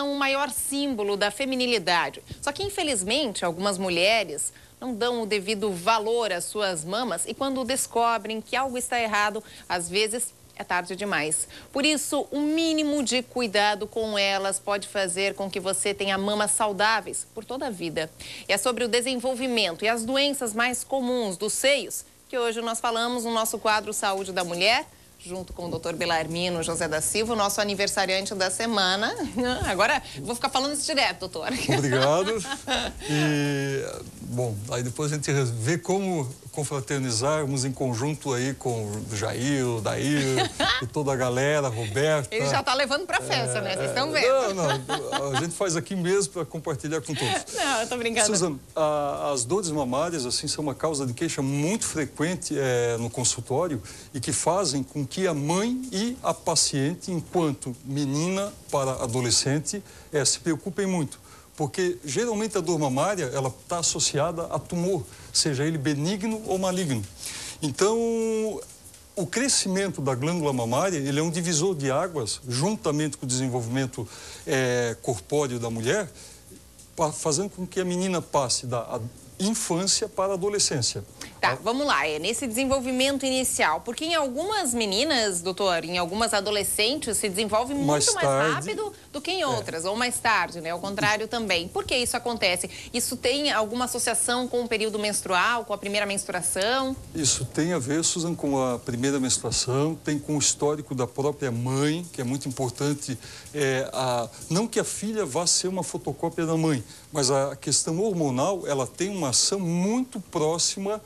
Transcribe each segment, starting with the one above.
são o maior símbolo da feminilidade. Só que, infelizmente, algumas mulheres não dão o devido valor às suas mamas e quando descobrem que algo está errado, às vezes é tarde demais. Por isso, o mínimo de cuidado com elas pode fazer com que você tenha mamas saudáveis por toda a vida. E é sobre o desenvolvimento e as doenças mais comuns dos seios que hoje nós falamos no nosso quadro Saúde da Mulher, junto com o Dr. Belarmino José da Silva, o nosso aniversariante da semana. Agora, vou ficar falando isso direto, doutor. Obrigado. E, bom, aí depois a gente vê como confraternizarmos em conjunto aí com o Jair, o Dair e toda a galera, Roberta. Ele já está levando para festa, né? Vocês estão vendo? Não, a gente faz aqui mesmo para compartilhar com todos. Não, eu tô brincando. Suzana, as dores mamárias, assim, são uma causa de queixa muito frequente no consultório e que fazem com que a mãe e a paciente, enquanto menina para adolescente, se preocupem muito. Porque geralmente a dor mamária ela está associada a tumor, seja ele benigno ou maligno. Então, o crescimento da glândula mamária ele é um divisor de águas, juntamente com o desenvolvimento corpóreo da mulher, fazendo com que a menina passe da infância para a adolescência. Tá, vamos lá, nesse desenvolvimento inicial, porque em algumas meninas, doutor, em algumas adolescentes se desenvolve muito mais rápido do que em outras, ou mais tarde, né? Ao contrário também. Por que isso acontece? Isso tem alguma associação com o período menstrual, com a primeira menstruação? Isso tem a ver, Susan, com a primeira menstruação, tem com o histórico da própria mãe, que é muito importante, não que a filha vá ser uma fotocópia da mãe, mas a questão hormonal, ela tem uma ação muito próxima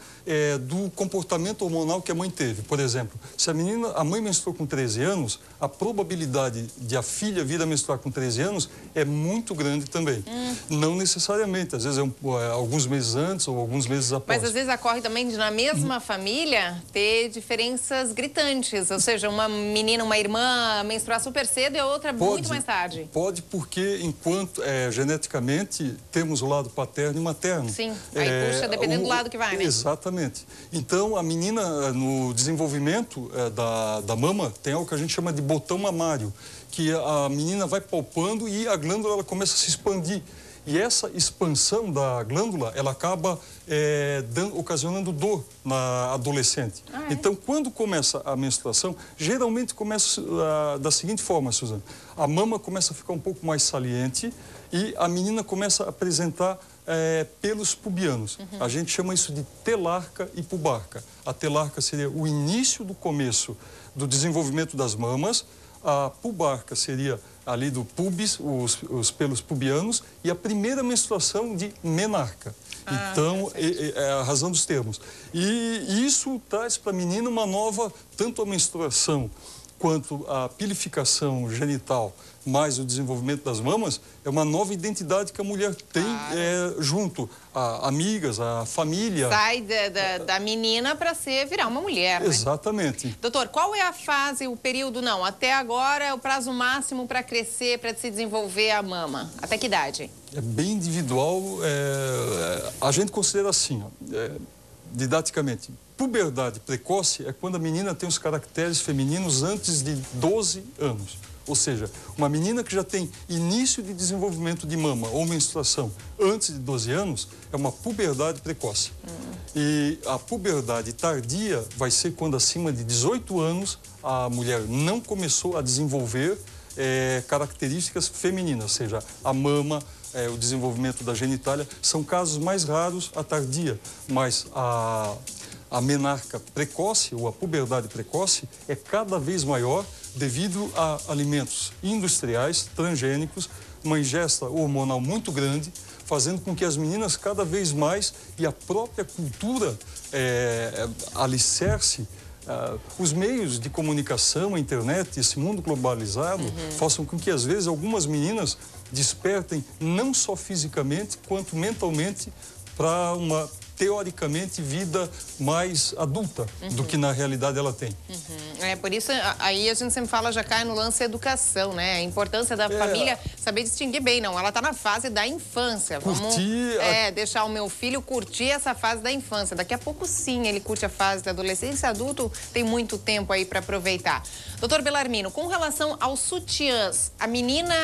do comportamento hormonal que a mãe teve. Por exemplo, se a mãe menstruou com 13 anos, a probabilidade de a filha vir a menstruar com 13 anos é muito grande também. Não necessariamente, às vezes alguns meses antes ou alguns meses após. Mas às vezes ocorre também de na mesma família ter diferenças gritantes, ou seja, uma menina, uma irmã menstruar super cedo e a outra muito mais tarde. Pode, porque enquanto geneticamente temos o lado paterno e materno. Sim, aí puxa, dependendo do lado que vai, né? Exatamente. Então, a menina, no desenvolvimento da mama, tem algo que a gente chama de botão mamário, que a menina vai palpando e a glândula ela começa a se expandir. E essa expansão da glândula, ela acaba ocasionando dor na adolescente. Então, quando começa a menstruação, geralmente começa da seguinte forma, Suzana. A mama começa a ficar um pouco mais saliente e a menina começa a apresentar pelos pubianos. A gente chama isso de telarca e pubarca. A telarca seria o início do começo do desenvolvimento das mamas, a pubarca seria ali do pubis, os pelos pubianos, e a primeira menstruação de menarca. Então, é a razão dos termos. E isso traz para a menina uma nova, tanto a menstruação quanto a pilificação genital, mais o desenvolvimento das mamas, é uma nova identidade que a mulher tem junto a amigas, a família. Sai da menina para virar uma mulher, né? Exatamente. Doutor, qual é a fase, o período, não, até agora é o prazo máximo para crescer, para se desenvolver a mama? Até que idade? É bem individual, a gente considera assim, didaticamente. Puberdade precoce é quando a menina tem os caracteres femininos antes de 12 anos. Ou seja, uma menina que já tem início de desenvolvimento de mama ou menstruação antes de 12 anos é uma puberdade precoce. E a puberdade tardia vai ser quando acima de 18 anos a mulher não começou a desenvolver características femininas, ou seja, a mama, o desenvolvimento da genitália. São casos mais raros a tardia, mas a menarca precoce ou a puberdade precoce é cada vez maior devido a alimentos industriais, transgênicos, uma ingesta hormonal muito grande, fazendo com que as meninas cada vez mais, e a própria cultura alicerce, os meios de comunicação, a internet, esse mundo globalizado, façam com que às vezes algumas meninas despertem não só fisicamente, quanto mentalmente para uma teoricamente vida mais adulta do que na realidade ela tem. Por isso, aí a gente sempre fala, já cai no lance educação, né? A importância da família saber distinguir bem. Não, ela tá na fase da infância. Vamos deixar o meu filho curtir essa fase da infância. Daqui a pouco, sim, ele curte a fase da adolescência. Adulto tem muito tempo aí para aproveitar. Doutor Belarmino, com relação aos sutiãs, a menina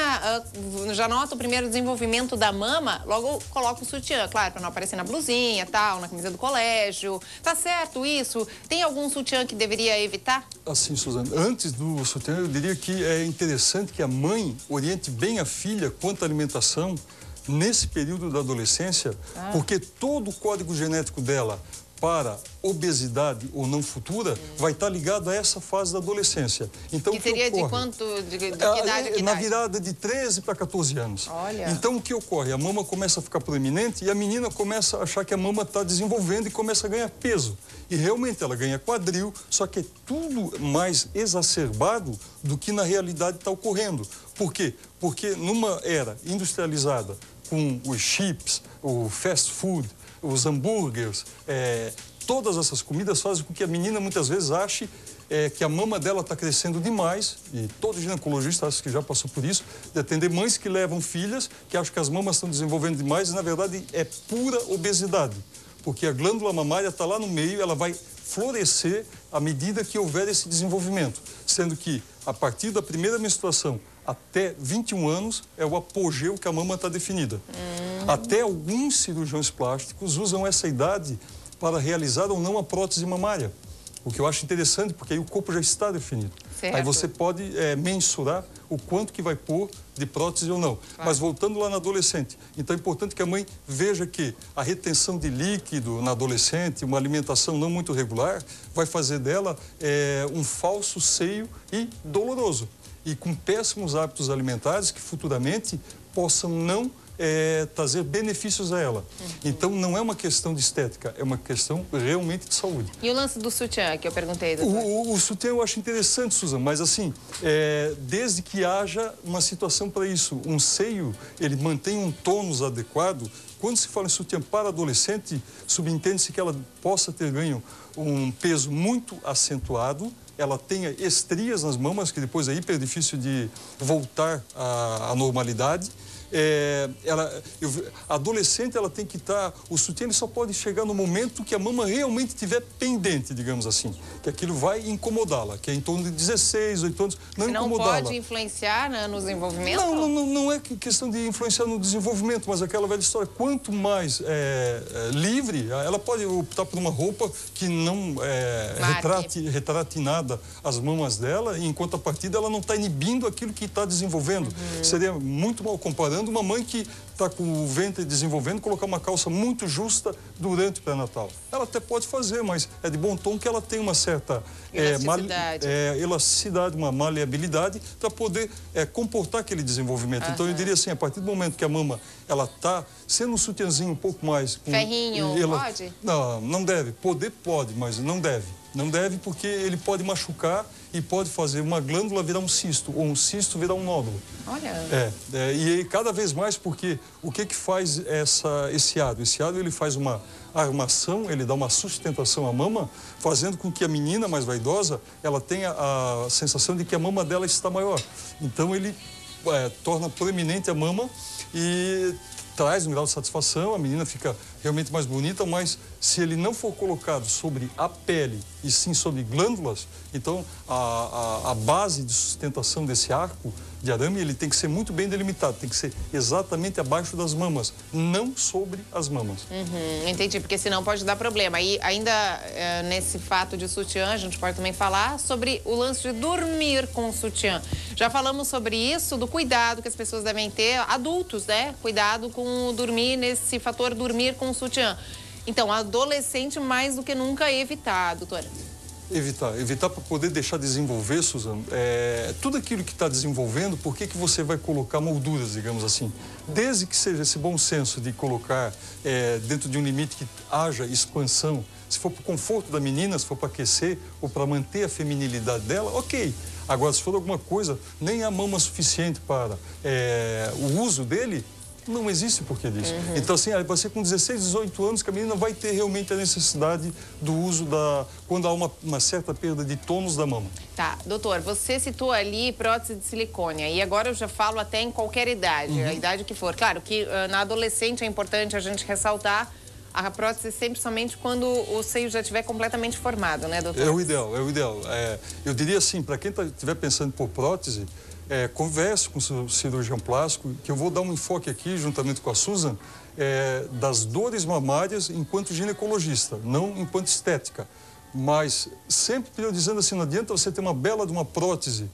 já nota o primeiro desenvolvimento da mama, logo coloca o sutiã, claro, para não aparecer na blusinha, tal, na camisa do colégio. Tá certo isso? Tem algum sutiã que deveria evitar? Assim, Suzana, antes do sutiã, eu diria que é interessante que a mãe oriente bem a filha quanto à alimentação nesse período da adolescência, porque todo o código genético dela para obesidade ou não futura vai estar ligado a essa fase da adolescência. Então, que seria de quanto? De que idade? Na virada de 13 para 14 anos. Olha. Então, o que ocorre? A mama começa a ficar proeminente e a menina começa a achar que a mama está desenvolvendo e começa a ganhar peso. E realmente ela ganha quadril, só que é tudo mais exacerbado do que na realidade está ocorrendo. Por quê? Porque numa era industrializada, com os chips, o fast food, os hambúrgueres, todas essas comidas fazem com que a menina muitas vezes ache que a mama dela está crescendo demais, e todo ginecologista acho que já passou por isso, de atender mães que levam filhas, que acham que as mamas estão desenvolvendo demais, e na verdade é pura obesidade, porque a glândula mamária está lá no meio, ela vai florescer à medida que houver esse desenvolvimento, sendo que a partir da primeira menstruação até 21 anos é o apogeu que a mama está definida. Até alguns cirurgiões plásticos usam essa idade para realizar ou não a prótese mamária. O que eu acho interessante, porque aí o corpo já está definido. Certo. Aí você pode mensurar o quanto que vai pôr de prótese ou não. Mas voltando lá na adolescente, então é importante que a mãe veja que a retenção de líquido na adolescente, uma alimentação não muito regular, vai fazer dela um falso seio e doloroso. E com péssimos hábitos alimentares que futuramente possam não trazer benefícios a ela. Então, não é uma questão de estética, é uma questão realmente de saúde. E o lance do sutiã, que eu perguntei, doutor? O sutiã eu acho interessante, Suzana, mas assim, desde que haja uma situação para isso, um seio, ele mantém um tônus adequado. Quando se fala em sutiã para adolescente, subentende-se que ela possa ter ganho um peso muito acentuado, ela tenha estrias nas mamas, que depois é hiper difícil de voltar à normalidade. A adolescente, ela tem que estar... O sutiã ele só pode chegar no momento que a mama realmente estiver pendente, digamos assim. Que aquilo vai incomodá-la, que é em torno de 16, 18 anos, não incomodá-la. Não pode influenciar, né, no desenvolvimento? Não é questão de influenciar no desenvolvimento, mas aquela velha história, quanto mais livre, ela pode optar por uma roupa que não retrate nada as mamas dela, e em contrapartida ela não está inibindo aquilo que está desenvolvendo. Seria muito mal comparando uma mãe que está com o ventre desenvolvendo, colocar uma calça muito justa durante o pré-natal. Ela até pode fazer, mas é de bom tom que ela tenha uma certa elasticidade, uma maleabilidade para poder comportar aquele desenvolvimento. Então eu diria assim, a partir do momento que a mama ela está sendo um sutiãzinho um pouco mais... Ferrinho, pode? Não deve. Poder pode, mas não deve. Não deve porque ele pode machucar e pode fazer uma glândula virar um cisto, ou um cisto virar um nódulo. Olha. E cada vez mais, porque o que faz esse aro? Esse aro ele faz uma armação, ele dá uma sustentação à mama, fazendo com que a menina mais vaidosa, ela tenha a sensação de que a mama dela está maior. Então ele torna proeminente a mama e traz um grau de satisfação, a menina fica realmente mais bonita, mas se ele não for colocado sobre a pele e sim sobre glândulas, então a base de sustentação desse arco de arame, ele tem que ser muito bem delimitado, tem que ser exatamente abaixo das mamas, não sobre as mamas. Entendi, porque senão pode dar problema. E ainda nesse fato de sutiã, a gente pode também falar sobre o lance de dormir com o sutiã. Já falamos sobre isso, do cuidado que as pessoas devem ter, adultos, né? Cuidado com dormir, nesse fator dormir com o sutiã. Então, adolescente mais do que nunca evitar, doutora. Evitar para poder deixar desenvolver, Suzana, tudo aquilo que está desenvolvendo, por que você vai colocar molduras, digamos assim? Desde que seja esse bom senso de colocar dentro de um limite que haja expansão, se for para o conforto da menina, se for para aquecer ou para manter a feminilidade dela, ok. Agora, se for alguma coisa, nem a mama suficiente para o uso dele, Não existe porquê disso. Então, assim, vai ser com 16, 18 anos que a menina vai ter realmente a necessidade do uso quando há uma certa perda de tônus da mama. Tá, doutor, você citou ali prótese de silicone, e agora eu já falo até em qualquer idade, a idade que for. Claro que na adolescente é importante a gente ressaltar a prótese sempre somente quando o seio já estiver completamente formado, né, doutor? É o ideal, é o ideal. Eu diria assim, para quem estiver pensando por prótese, converse com o seu cirurgião plástico, que eu vou dar um enfoque aqui, juntamente com a Susan, das dores mamárias enquanto ginecologista, não enquanto estética. Mas sempre priorizando assim, não adianta você ter uma bela de uma prótese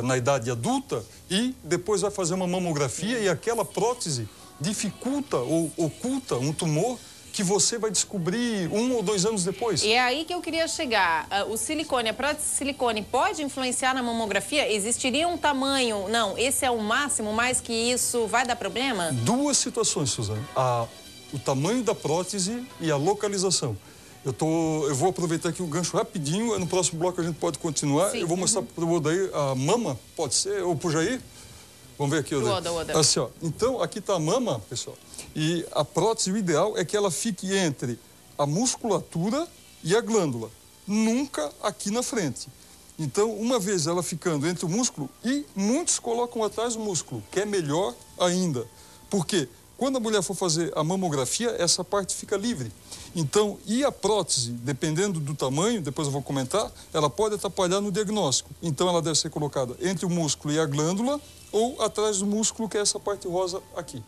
na idade adulta e depois vai fazer uma mamografia e aquela prótese dificulta ou oculta um tumor que você vai descobrir 1 ou 2 anos depois. E é aí que eu queria chegar. O silicone, a prótese de silicone pode influenciar na mamografia? Existiria um tamanho? Não, esse é o máximo, mais que isso vai dar problema? 2 situações, Suzana. O tamanho da prótese e a localização. Eu vou aproveitar aqui o gancho rapidinho, no próximo bloco a gente pode continuar. Sim. Eu vou mostrar para o Odair a mama, pode ser, ou para o Jair. Vamos ver aqui, Odair. Assim, ó. Então, aqui está a mama, pessoal. E a prótese, o ideal é que ela fique entre a musculatura e a glândula, nunca aqui na frente. Então, uma vez ela ficando entre o músculo, e muitos colocam atrás do músculo, que é melhor ainda. Por quê? Quando a mulher for fazer a mamografia, essa parte fica livre. Então, e a prótese, dependendo do tamanho, depois eu vou comentar, ela pode atrapalhar no diagnóstico. Então, ela deve ser colocada entre o músculo e a glândula ou atrás do músculo, que é essa parte rosa aqui.